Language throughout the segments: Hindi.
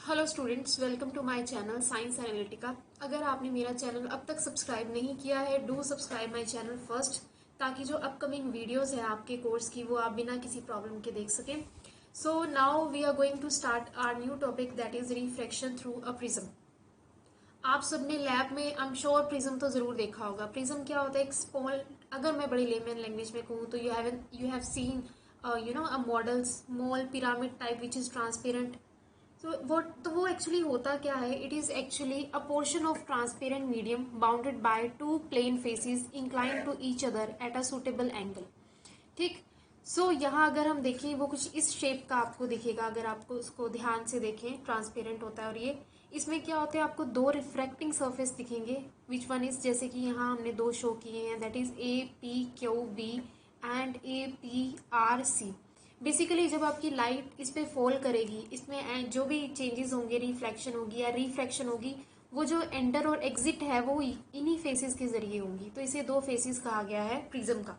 Hello students, welcome to my channel science analytica. अगर आपने मेरा चैनल अब तक सब्सक्राइब नहीं किया है, do subscribe my channel first, ताकि जो अपकमिंग वीडियोस हैं आपके कोर्स की वो आप बिना किसी प्रॉब्लम के देख सकें। So now we are going to start our new topic, that is refraction through a prism. आप सबने लैब में आई एम श्योर प्रिज्म तो जरूर देखा होगा। प्रिज्म क्या होता है? एक स्मॉल, अगर मैं बड़ी लेमन लैंग्वेज में कहूँ तो you have seen a model small pyramid type which is transparent. तो वो एक्चुअली होता क्या है? It is actually a portion of transparent medium bounded by two plane faces incline to each other at a suitable angle. ठीक। यहाँ अगर हम देखें, वो कुछ इस शेप का आपको दिखेगा। अगर आपको उसको ध्यान से देखें, ट्रांसपेरेंट होता है। और ये इसमें क्या होता है, आपको दो रिफ्रैक्टिंग सरफेस दिखेंगे। विच वन इज, जैसे कि यहाँ हमने दो शो किए हैं, that is A P Q B and A P R C. Basically जब आपकी लाइट इस पे फॉल करेगी, इसमें जो भी चेंजेस होंगे, रिफ्लेक्शन होगी या रिफ्रैक्शन होगी, वो जो एंटर और एग्जिट है वो इन्हीं फेसेस के जरिए होंगी। तो इसे दो फेसेस कहा गया है प्रिज्म का।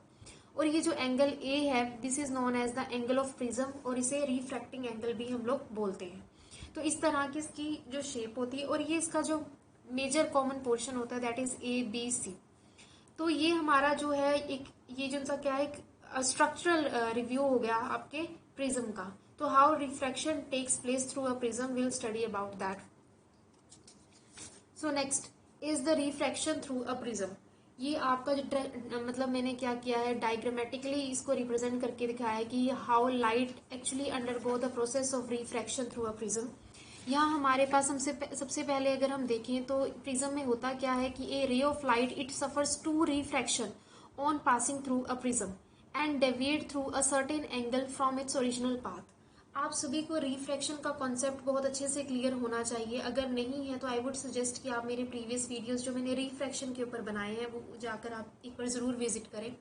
और ये जो एंगल ए है, this is known as the angle of prism, और इसे रिफ्रैक्टिंग एंगल भी हम लोग बोलते हैं। तो इस तरह की इसकी जो शेप होती है, और ये इसका जो मेजर कॉमन पोर्शन होता है, that is A B C. तो ये हमारा जो है एक, ये जो सा क्या है, एक स्ट्रक्चरल रिव्यू हो गया आपके प्रिज्म का। तो how refraction takes place through a prism, will study about that. So next is the refraction through a prism. ये आपका जो मतलब मैंने क्या किया है, डायग्रामेटिकली इसको रिप्रेजेंट करके दिखाया है कि how light actually undergo the process of refraction through a prism. यहाँ हमारे पास सबसे पहले अगर हम देखें तो प्रिज्म में होता क्या है कि a ray of light it suffers to refraction on passing through a prism and deviate through a certain angle from its original path. आप सभी को रिफ्रैक्शन का कॉन्सेप्ट बहुत अच्छे से क्लियर होना चाहिए। अगर नहीं है तो आई वुड सजेस्ट कि आप मेरे प्रीवियस वीडियोस जो मैंने रिफ्रैक्शन के ऊपर बनाए हैं वो जाकर आप एक बार जरूर विजिट करें।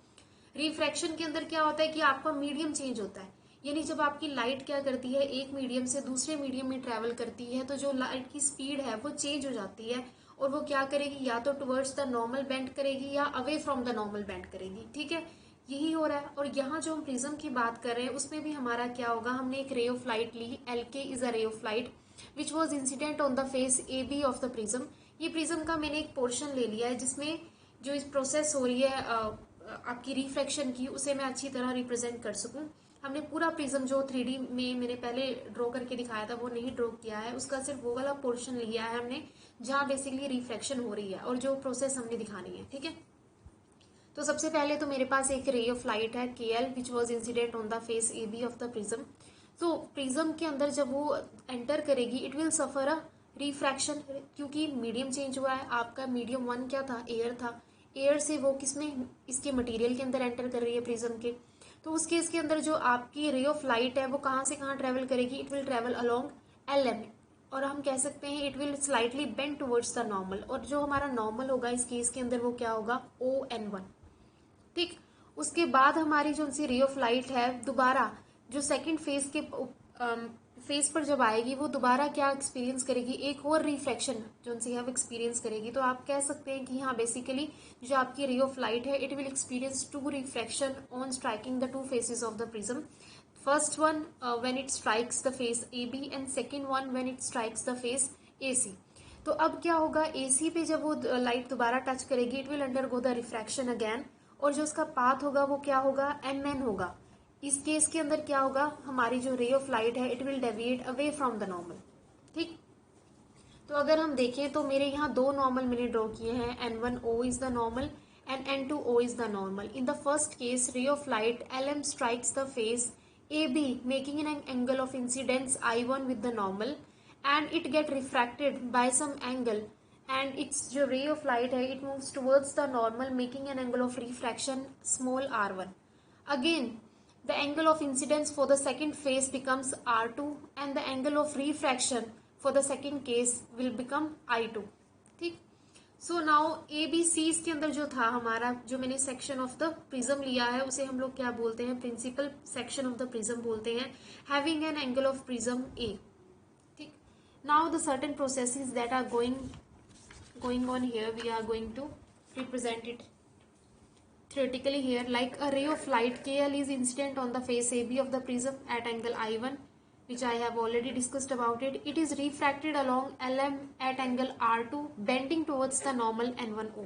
रिफ्रैक्शन के अंदर क्या होता है कि आपका मीडियम चेंज होता है। यानी जब आपकी लाइट क्या करती है, एक मीडियम से दूसरे मीडियम में ट्रेवल करती है, तो जो लाइट की स्पीड है वो चेंज हो जाती है। और वो क्या करेगी, या तो टुवर्ड्स द नॉर्मल बेंड करेगी या away from the normal bend करेगी। ठीक है, यही हो रहा है। और यहाँ जो हम प्रिज्म की बात कर रहे हैं उसमें भी हमारा क्या होगा, हमने एक रे ऑफ लाइट ली, L K is a ray of light which was incident on the face A B of the prism. ये प्रिज्म का मैंने एक पोर्शन ले लिया है जिसमें जो इस प्रोसेस हो रही है आपकी रिफ्लेक्शन की, उसे मैं अच्छी तरह रिप्रेजेंट कर सकूं। हमने पूरा प्रिज्म जो 3D में मैंने पहले ड्रॉ करके दिखाया था वो नहीं ड्रॉ किया है, उसका सिर्फ वो वाला पोर्शन लिया है हमने जहाँ बेसिकली रिफ्लेक्शन हो रही है और जो प्रोसेस हमने दिखानी है। ठीक है, तो सबसे पहले तो मेरे पास एक रे ऑफ लाइट है के L which was incident on the face A B of the prism. तो प्रिज्म के अंदर जब वो एंटर करेगी, it will suffer a refraction, क्योंकि मीडियम चेंज हुआ है। आपका मीडियम वन क्या था, एयर था। एयर से वो किसमें, इसके मटेरियल के अंदर एंटर कर रही है प्रिज्म के। तो उस केस के अंदर जो आपकी रे ऑफ लाइट है वो कहाँ से कहाँ ट्रेवल करेगी, it will travel along L M, और हम कह सकते हैं it will slightly bend towards the normal. और जो हमारा नॉर्मल होगा इस केस के अंदर वो क्या होगा, ओ एन वन। ठीक। उसके बाद हमारी जो सी रे ऑफ लाइट है दोबारा जो सेकंड फेज के फेज पर जब आएगी, वो दोबारा क्या एक्सपीरियंस करेगी, एक और रिफ्लेक्शन जो सी है वो एक्सपीरियंस करेगी। तो आप कह सकते हैं कि यहाँ बेसिकली जो आपकी रे ऑफ लाइट है, it will experience two reflection on striking the two faces of the prism. First one when it strikes the face A B and second one when it strikes the face A C. तो अब क्या होगा, ए सी पे जब वो लाइट दोबारा टच करेगी, it will undergo the refraction again, और जो उसका पाथ होगा वो क्या होगा, एम एन होगा। इस केस के अंदर क्या होगा, हमारी जो रे ऑफ लाइट है it will deviate away from the normal. ठीक। तो अगर हम देखें तो मेरे यहाँ दो नॉर्मल मैंने ड्रॉ किए हैं, N one O is the normal and N two O is the normal. In the first case ray of light L M strikes the face A B making an angle of incidence I one with the normal and it get refracted by some angle, and its जो ray of light है it moves towards the normal making an angle of refraction small r1. Again the angle of incidence for the second phase becomes r2 and the angle of refraction for the second case will become i2. ठीक। सो नाउ ए बी सी इसके अंदर जो था हमारा, जो मैंने सेक्शन ऑफ द प्रिज्म लिया है उसे हम लोग क्या बोलते हैं, principal section of the prism बोलते हैं, having an angle of prism A. ठीक। Now the certain processes that are going on here, we are going to represent it theoretically here, like a ray of light KL is incident on the face AB of the prism at angle I1 which I have already discussed about it. It is refracted along LM at angle R2, bending towards the normal N1O.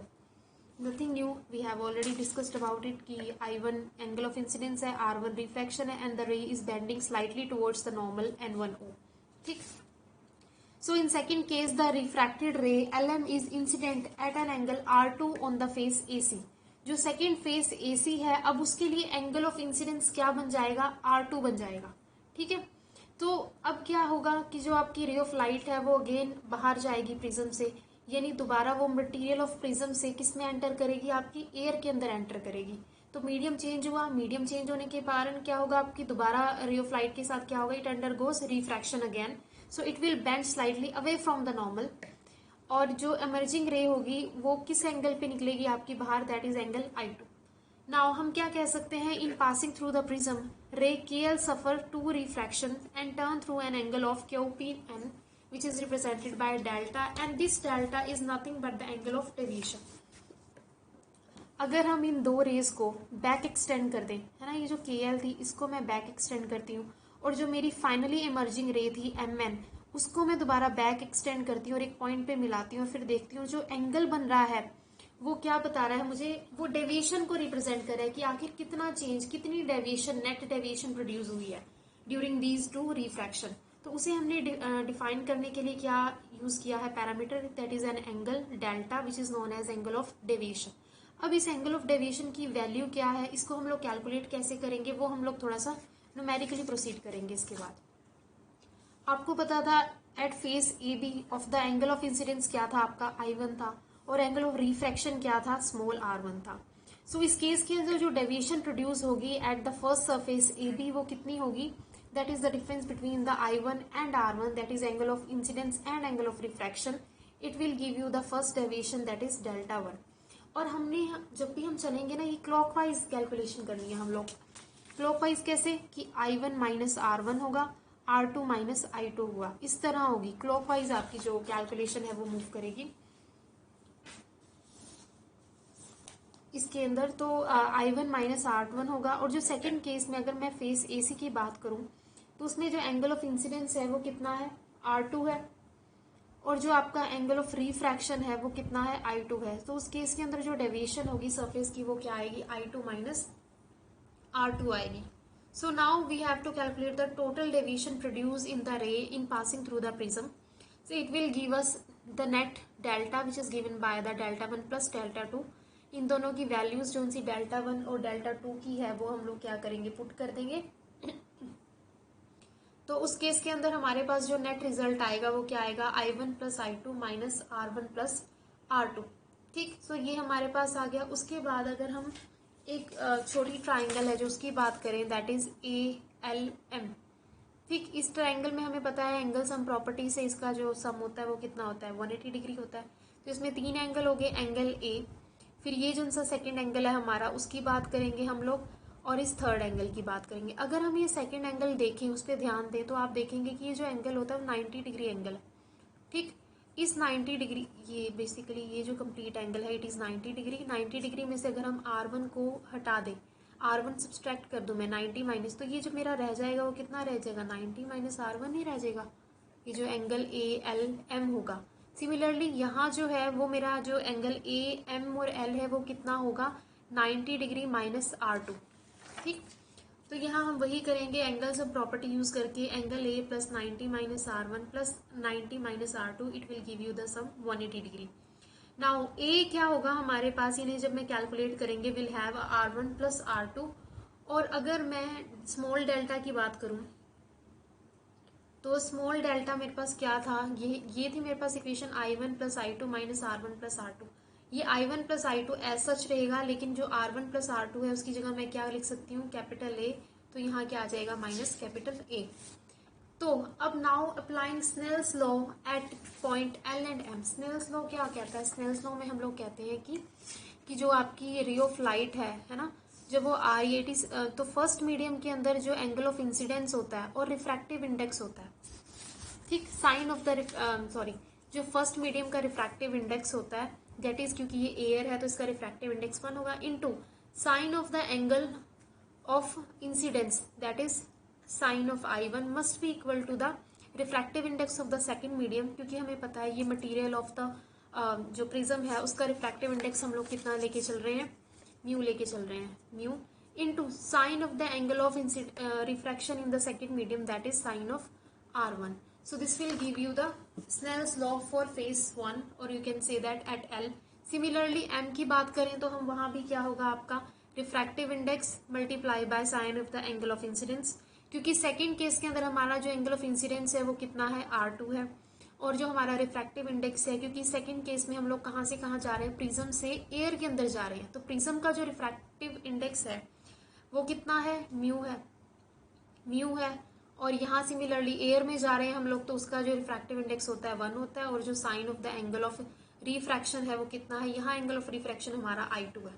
Nothing new, we have already discussed about it कि I1 angle of incidence है, R1 refraction है, and the ray is bending slightly towards the normal N1O. ठीक. So in second case, the refracted ray LM is incident at an angle R2 on the face AC. जो सेकेंड फेस AC है, अब उसके लिए एंगल ऑफ इंसिडेंस क्या बन जाएगा, R2 बन जाएगा. ठीक है. तो अब क्या होगा कि जो आपकी रे ऑफ लाइट है वो अगेन बाहर जाएगी प्रिज्म से, यानी दोबारा वो मटेरियल ऑफ प्रिज्म से किस में एंटर करेगी, आपकी एयर के अंदर एंटर करेगी. तो मीडियम चेंज हुआ, मीडियम चेंज होने के कारण क्या होगा, आपकी दोबारा रे ऑफ लाइट के साथ क्या होगा, it undergoes refraction again. So it will bend slightly away from the normal, और जो एमर्जिंग रे होगी वो किस एंगल पे निकलेगी आपकी बाहर, that is angle I2. Now हम क्या कह सकते हैं, इन पासिंग थ्रू द प्रिज्म रे KL suffer 2 refraction and turn through an angle of QPN which is represented by delta, and this delta is nothing but the angle of deviation. अगर हम इन दो रेज को बैक एक्सटेंड कर दें, है ना, ये जो KL थी इसको मैं बैक एक्सटेंड करती हूँ, और जो मेरी फाइनली इमर्जिंग रे थी MN उसको मैं दोबारा बैक एक्सटेंड करती हूँ और एक पॉइंट पे मिलाती हूँ, फिर देखती हूँ जो एंगल बन रहा है वो क्या बता रहा है मुझे, वो डेविएशन को रिप्रेजेंट कर रहा है कि आखिर कितना चेंज, कितनी डेविएशन, नेट डेविएशन प्रोड्यूस हुई है ड्यूरिंग दीज टू रिफ्रैक्शन. तो उसे हमने डिफाइन करने के लिए क्या यूज किया है, parameter, that is an angle delta which is known as angle of deviation. अब इस एंगल ऑफ डेविएशन की वैल्यू क्या है, इसको हम लोग कैलकुलेट कैसे करेंगे, वो हम लोग थोड़ा सा न्यूमेरिकली प्रोसीड करेंगे. इसके बाद आपको पता था at face AB of the angle of incidence क्या था, आपका I1 था, और एंगल ऑफ रिफ्रैक्शन क्या था, स्मॉल r1 था. सो इस केस के अंदर जो डेविएशन प्रोड्यूस होगी at the first surface AB वो कितनी होगी, that is the difference between the I1 and R1, that is angle of incidence and angle of refraction. It will give you the first deviation that is delta 1. और हमने जब भी हम चलेंगे ना, ये क्लॉकवाइज कैलकुलेशन करनी है हम लोग. क्लॉकवाइज कैसे कि I1 माइनस R1 होगा, R2 माइनस I2 हुआ, इस तरह होगी क्लॉकवाइज आपकी जो कैलकुलेशन है वो मूव करेगी इसके अंदर. तो I1 माइनस R1 होगा. और जो सेकंड केस में अगर मैं फेस AC की बात करूं तो उसमें जो एंगल ऑफ इंसिडेंस है वो कितना है, R2 है, और जो आपका एंगल ऑफ रिफ्रैक्शन है वो कितना है, I2 है. तो उस केस के अंदर जो डेविएशन होगी सरफेस की वो क्या आएगी, I2 माइनस R2 आएगी. So now we have to calculate the total deviation produced in the ray in passing through the prism. So it will give us the net delta which is given by the delta 1 plus delta 2. इन दोनों की वैल्यूज जो सी डेल्टा 1 और डेल्टा 2 की है वो हम लोग क्या करेंगे, पुट कर देंगे. तो उस केस के अंदर हमारे पास जो नेट रिजल्ट आएगा वो क्या आएगा, I1 plus I2 minus R1 plus R2. ठीक. सो ये हमारे पास आ गया. उसके बाद अगर हम एक छोटी ट्राइंगल है जो उसकी बात करें, दैट इज ALM. ठीक. इस ट्राइंगल में हमें पता है एंगल सम प्रॉपर्टी से इसका जो सम होता है वो कितना होता है, 180 डिग्री होता है. तो इसमें 3 एंगल हो गए, एंगल A, फिर ये जो सा सेकेंड एंगल है हमारा उसकी बात करेंगे हम लोग, और इस थर्ड एंगल की बात करेंगे. अगर हम ये सेकेंड एंगल देखें, उस पर ध्यान दें, तो आप देखेंगे कि ये जो एंगल होता है वो 90 डिग्री एंगल है. ठीक. इस 90 डिग्री, ये बेसिकली ये जो कंप्लीट एंगल है इट इज 90 डिग्री. 90 डिग्री में से अगर हम R1 को हटा दें, R1 सब्सट्रैक्ट कर दूं मैं 90 माइनस, तो ये जो मेरा रह जाएगा वो कितना रह जाएगा, 90 माइनस R1 ही रह जाएगा. ये जो एंगल ALM होगा. सिमिलरली यहाँ जो है वो मेरा जो एंगल AM और L है वो कितना होगा, 90 डिग्री माइनस R2. ठीक. तो यहाँ हम वही करेंगे एंगल्स ऑफ प्रॉपर्टी यूज करके, angle A plus 90 minus R1 plus 90 minus R2, it will give you the sum 180 degree. Now A क्या होगा हमारे पास, इन्हें जब मैं कैलकुलेट करेंगे will have R1 plus R2. और अगर मैं स्मॉल डेल्टा की बात करूं तो स्मॉल डेल्टा मेरे पास क्या था, ये थी मेरे पास equation I1 plus I2 minus R1 plus R2. ये I1 plus I2 as such रहेगा, लेकिन जो R1 प्लस R2 है उसकी जगह मैं क्या लिख सकती हूँ, कैपिटल A. तो यहाँ क्या आ जाएगा, माइनस कैपिटल A. तो अब now applying Snell's law at point L and M. Snell's law क्या कहता है, स्नेल्स लॉ में हम लोग कहते हैं कि जो आपकी रे ऑफ लाइट है ना, जब वो RET, तो फर्स्ट मीडियम के अंदर जो एंगल ऑफ इंसिडेंस होता है और रिफ्रैक्टिव इंडेक्स होता है. ठीक. साइन ऑफ द जो फर्स्ट मीडियम का रिफ्रैक्टिव इंडेक्स होता है, दैट इज, क्योंकि ये एयर है तो इसका रिफ्रैक्टिव इंडेक्स 1 होगा, into sine of the angle of incidence, that is sine of I1 must be equal to the refractive index of the second medium, क्योंकि हमें पता है ये मटीरियल ऑफ द जो प्रिज्म है उसका रिफ्रैक्टिव इंडेक्स हम लोग कितना लेके चल रहे हैं, म्यू लेके चल रहे हैं, mu into sine of the angle of refraction in the second medium that is sine of R1. So this will give you the Snell's law for phase 1 or you can say that at L. Similarly M की बात करें तो हम वहां भी क्या होगा आपका refractive index multiply by sine of the angle of incidence, क्योंकि सेकंड केस के अंदर हमारा जो एंगल ऑफ इंसिडेंस है वो कितना है R2 है, और जो हमारा रिफ्रैक्टिव इंडेक्स है, क्योंकि सेकंड केस में हम लोग कहाँ से कहाँ जा रहे हैं, प्रिज्म से एयर के अंदर जा रहे हैं, तो प्रिज्म का जो रिफ्रैक्टिव इंडेक्स है वो कितना है, म्यू है, म्यू है। और यहाँ सिमिलरली एयर में जा रहे हैं हम लोग, तो उसका जो रिफ्रैक्टिव इंडेक्स होता है 1 होता है, और जो sine of the angle of refraction है वो कितना है, यहाँ एंगल ऑफ रिफ्रैक्शन हमारा I2 है।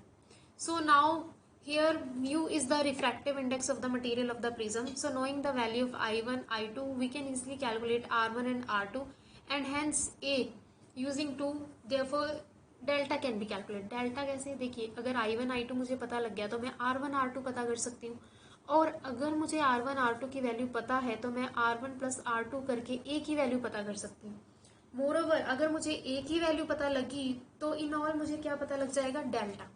So now here mu is the refractive index of the material of the prism. So knowing the value of I1, I2, we can easily calculate R1 and R2, and hence A using 2, therefore delta can be calculate. Delta कैसे, देखिए अगर I1 I2 मुझे पता लग गया तो मैं R1 R2 पता कर सकती हूँ, और अगर मुझे R1 R2 की वैल्यू पता है तो मैं R1 प्लस R2 करके A की वैल्यू पता कर सकती हूँ। मोरओवर अगर मुझे A की वैल्यू पता लगी तो इन ऑल मुझे क्या पता लग जाएगा, डेल्टा।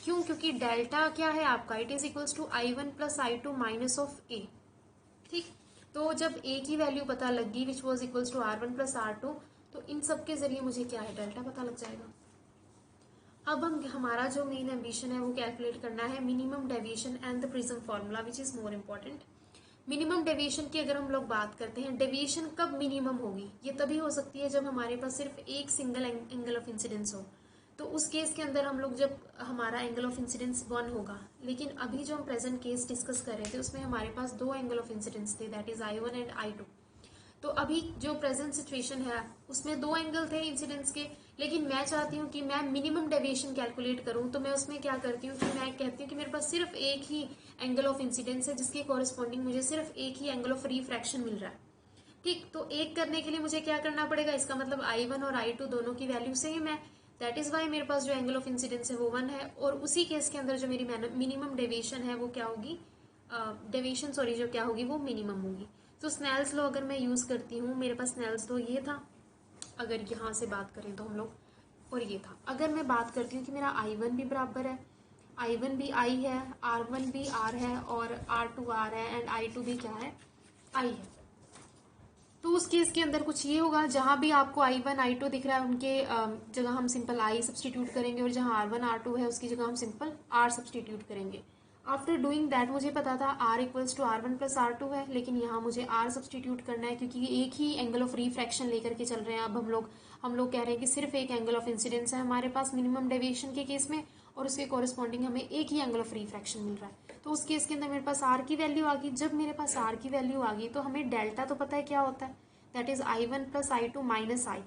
क्यों, क्योंकि डेल्टा क्या है आपका, it is equals to I1 plus I2 minus of A। ठीक, तो जब A की वैल्यू पता लगी which was equals to R1 plus R2, तो इन सब के जरिए मुझे क्या है, डेल्टा पता लग जाएगा। अब हम हमारा जो मेन एम्बिशन है वो कैलकुलेट करना है minimum deviation and the prism formula which is more important. Minimum deviation की अगर हम लोग बात करते हैं, डेविएशन कब मिनिमम होगी, ये तभी हो सकती है जब हमारे पास सिर्फ एक सिंगल एंगल ऑफ इंसिडेंस हो। तो उस केस के अंदर हम लोग जब हमारा एंगल ऑफ इंसिडेंस 1 होगा, लेकिन अभी जो हम प्रेजेंट केस डिस्कस कर रहे थे उसमें हमारे पास 2 एंगल ऑफ इंसिडेंस थे, that is I1 and I2। तो अभी जो प्रेजेंट सिचुएशन है उसमें 2 एंगल थे इंसिडेंस के, लेकिन मैं चाहती हूँ कि मैं मिनिमम डेविएशन कैलकुलेट करूँ, तो मैं उसमें क्या करती हूँ कि मैं कहती हूँ कि मेरे पास सिर्फ एक ही एंगल ऑफ इंसिडेंस है जिसके कॉरेस्पॉन्डिंग मुझे सिर्फ एक ही एंगल ऑफ रिफ्रैक्शन मिल रहा है। ठीक, तो एक करने के लिए मुझे क्या करना पड़ेगा, इसका मतलब I1 और I2 दोनों की वैल्यू सेम है, दैट इज वाई मेरे पास जो एंगल ऑफ इंसिडेंस है वो 1 है, और उसी केस के अंदर जो मेरी मिनिमम डेविएशन है वो क्या होगी, डेविएशन सॉरी जो क्या होगी वो मिनिमम होगी। तो स्नेल्स लॉ अगर मैं यूज करती हूँ, मेरे पास स्नेल्स लॉ ये था, अगर यहाँ से बात करें तो हम लोग, और ये था। अगर मैं बात करती हूँ कि मेरा I1 भी बराबर है, I1 भी I है, R1 भी R है, और R2 R है, एंड I2 भी क्या है, I है। तो उस केस के अंदर कुछ ये होगा, जहां भी आपको I1 I2 दिख रहा है उनके जगह हम सिंपल I सब्सटीट्यूट करेंगे, और जहां R1 R2 है उसकी जगह हम सिंपल R सब्सटीट्यूट करेंगे। आफ्टर डूइंग दैट मुझे पता था R equals to R1 plus R2 है, लेकिन यहाँ मुझे R सब्सटीट्यूट करना है क्योंकि एक ही एंगल ऑफ रिफ्रैक्शन लेकर के चल रहे हैं। अब हम लोग कह रहे हैं कि सिर्फ एक एंगल ऑफ इंसिडेंस है हमारे पास मिनिमम डेविएशन के केस में, और उसके कॉरेस्पॉन्डिंग हमें एक ही एंगल ऑफ रिफ्रैक्शन मिल रहा है। तो उस केस के अंदर मेरे पास R की वैल्यू आ गई। जब मेरे पास R की वैल्यू आ गई तो हमें डेल्टा तो पता है क्या होता है, that is I1 plus I2 minus I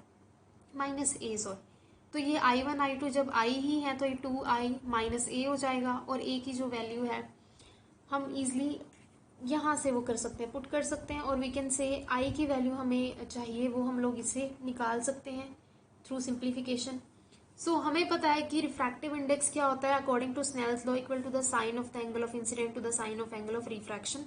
minus A sorry. तो ये I1 I2 जब I ही है तो ये 2I माइनस A हो जाएगा, और A की जो वैल्यू है हम इजली यहाँ से वो कर सकते हैं, पुट कर सकते हैं, और वी कैन से I की वैल्यू हमें चाहिए वो हम लोग इसे निकाल सकते हैं थ्रू सिंप्लीफिकेशन। सो हमें पता है कि रिफ्रैक्टिव इंडेक्स क्या होता है according to Snell's law, equal to the sine of the angle of incident to the sine of angle of refraction.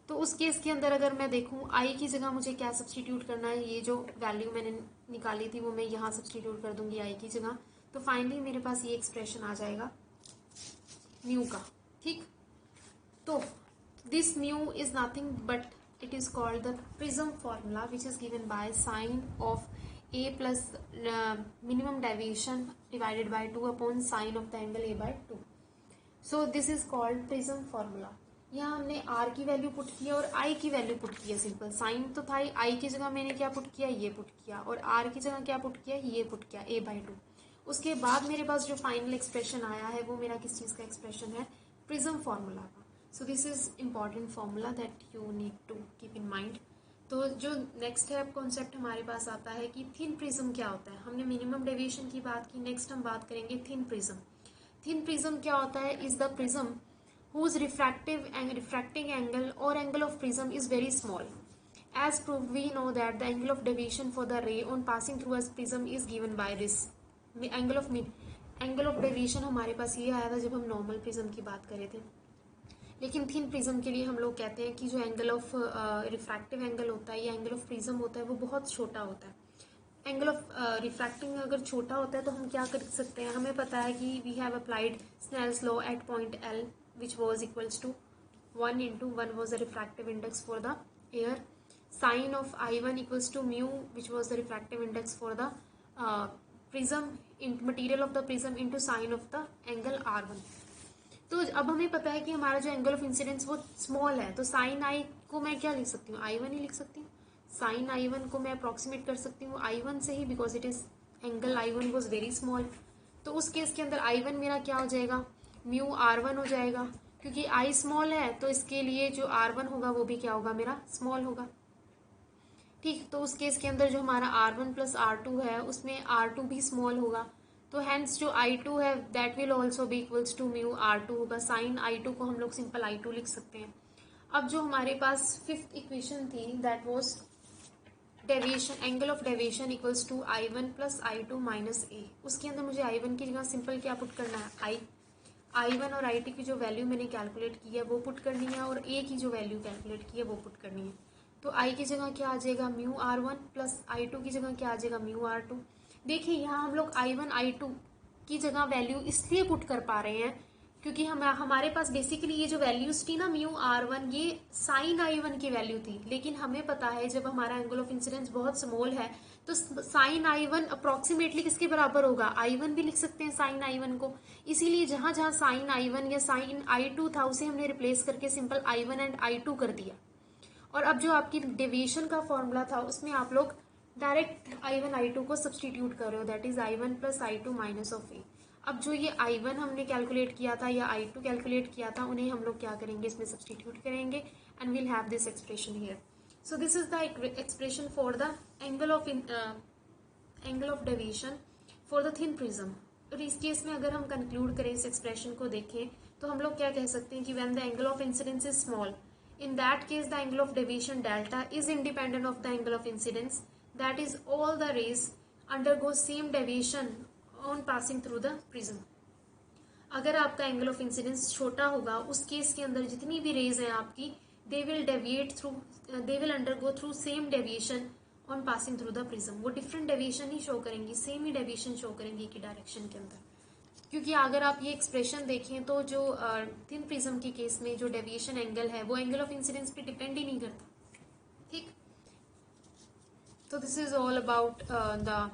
तो उस केस के अंदर अगर मैं देखूं I की जगह मुझे क्या सब्सटीट्यूट करना है, ये जो वैल्यू मैंने निकाली थी वो मैं यहाँ सब्सटीट्यूट कर दूंगी I की जगह, तो फाइनली मेरे पास ये एक्सप्रेशन आ जाएगा म्यू का। ठीक, तो this mu is nothing but it is called the prism formula which is given by sine of A plus minimum deviation divided by 2 upon sine of the angle A by 2। So this is called prism formula. यहाँ हमने R की वैल्यू पुट किया और I की वैल्यू पुट किया, सिंपल साइन तो था ही, I की जगह मैंने क्या पुट किया, ये पुट किया, और R की जगह क्या पुट किया, ये पुट किया, A बाई 2। उसके बाद मेरे पास जो फाइनल एक्सप्रेशन आया है वो मेरा किस चीज़ का एक्सप्रेशन है, प्रिज्म फॉर्मूला का। So this is important formula that you need to keep in mind. तो जो नेक्स्ट है कॉन्सेप्ट हमारे पास आता है कि थिन प्रिज्म क्या होता है। हमने मिनिमम डेविएशन की बात की, नेक्स्ट हम बात करेंगे थिन प्रिज्म। थिन प्रिज्म क्या होता है, is the prism whose refracting angle or angle of prism is very small. As proved, we know that the angle of deviation for the ray on passing through a prism is given by this angle of deviation। हमारे पास ये आया था जब हम नॉर्मल प्रिज्म की बात कर रहे थे। लेकिन थिन प्रिज्म के लिए हम लोग कहते हैं कि जो एंगल ऑफ रिफ्रैक्टिव एंगल होता है या एंगल ऑफ प्रिज्म होता है वो बहुत छोटा होता है। एंगल ऑफ रिफ्रैक्टिंग अगर छोटा होता है तो हम क्या कर सकते हैं, हमें पता है कि we have applied Snell's law at point L which was equals to 1 was the refractive index for the air. Sine of I1 equals to mu, which was the refractive index for the prism, material of the prism into sine of the angle R1. तो अब हमें पता है कि हमारा जो एंगल ऑफ इंसिडेंस वो स्मॉल है, तो साइन आई को मैं क्या लिख सकती हूँ, I1 ही लिख सकती हूँ। साइन I1 को मैं अप्रॉक्सीमेट कर सकती हूँ I1 से ही, because it is angle I1 was very small. तो उस केस के अंदर I1 मेरा क्या हो जाएगा, म्यू R1 हो जाएगा, क्योंकि I स्मॉल है तो इसके लिए जो R1 होगा वो भी क्या होगा, मेरा स्मॉल होगा। ठीक, तो उस केस के अंदर जो हमारा R1 प्लस R2 है उसमें R2 भी स्मॉल होगा, तो हैंस जो I2 है that will also be equals to mu R2 होगा। साइन I2 को हम लोग सिंपल I2 लिख सकते हैं। अब जो हमारे पास फिफ्थ इक्वेशन थी that was deviation, angle of deviation equals to I1 plus I2 minus A. उसके अंदर मुझे I1 की जगह सिंपल क्या पुट करना है, I1 और I2 की जो वैल्यू मैंने कैलकुलेट की है वो पुट करनी है, और ए की जो वैल्यू कैलकुलेट की है वो पुट करनी है। तो I की जगह क्या आ जाएगा, म्यू R1 प्लस I2 की जगह क्या आ जाएगा, म्यू R2। देखिए यहाँ हम लोग I1 I2 की जगह वैल्यू इसलिए पुट कर पा रहे हैं क्योंकि हमारे पास बेसिकली ये जो वैल्यूज थी ना, म्यू R1 ये साइन I1 की वैल्यू थी, लेकिन हमें पता है जब हमारा एंगल ऑफ इंसिडेंस बहुत स्मॉल है तो साइन I1 अप्रोक्सीमेटली किसके बराबर होगा, I1 भी लिख सकते हैं साइन I1 को। इसीलिए जहां जहां साइन I1 या साइन I2 था उसे हमने रिप्लेस करके सिंपल I1 एंड I2 कर दिया। और अब जो आपकी डेविएशन का फॉर्मूला था उसमें आप लोग डायरेक्ट I1 I2 को सब्सटीट्यूट कर रहे हो, that is I1 plus I2 minus of A. अब जो ये I1 हमने कैलकुलेट किया था या I2 कैलकुलेट किया था उन्हें हम लोग क्या करेंगे, इसमें सब्सटीट्यूट करेंगे and will have this expression here. So this is the expression for the angle of deviation for the thin prism. और इस केस में अगर हम कंक्लूड करें, इस एक्सप्रेशन को देखें, तो हम लोग क्या कह सकते हैं कि when the angle of incidence is small, in that case the angle of deviation delta is independent of the angle of incidence, that is all the rays undergo same deviation on passing through the prism। अगर आपका एंगल ऑफ इंसिडेंस छोटा होगा उस केस के अंदर जितनी भी रेज हैं आपकी, they will deviate through, they will undergo through same deviation on passing through the prism. वो डिफरेंट डेविएशन ही शो करेंगी, सेम ही डेविएशन शो करेंगी की डायरेक्शन के अंदर। क्योंकि अगर आप ये एक्सप्रेशन देखें तो जो थिन प्रिज्म के केस में जो डेविएशन एंगल है वो एंगल ऑफ इंसिडेंस पे डिपेंड ही नहीं करता। ठीक, तो this is all about the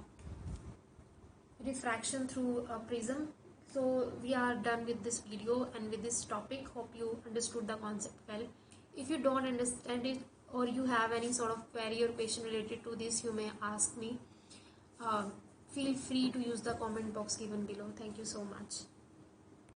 refraction through prism. So we are done with this video and with this topic. Hope you understood the concept well. If you don't understand it or you have any sort of query or question related to this, you may ask me. Feel free to use the comment box given below. Thank you so much.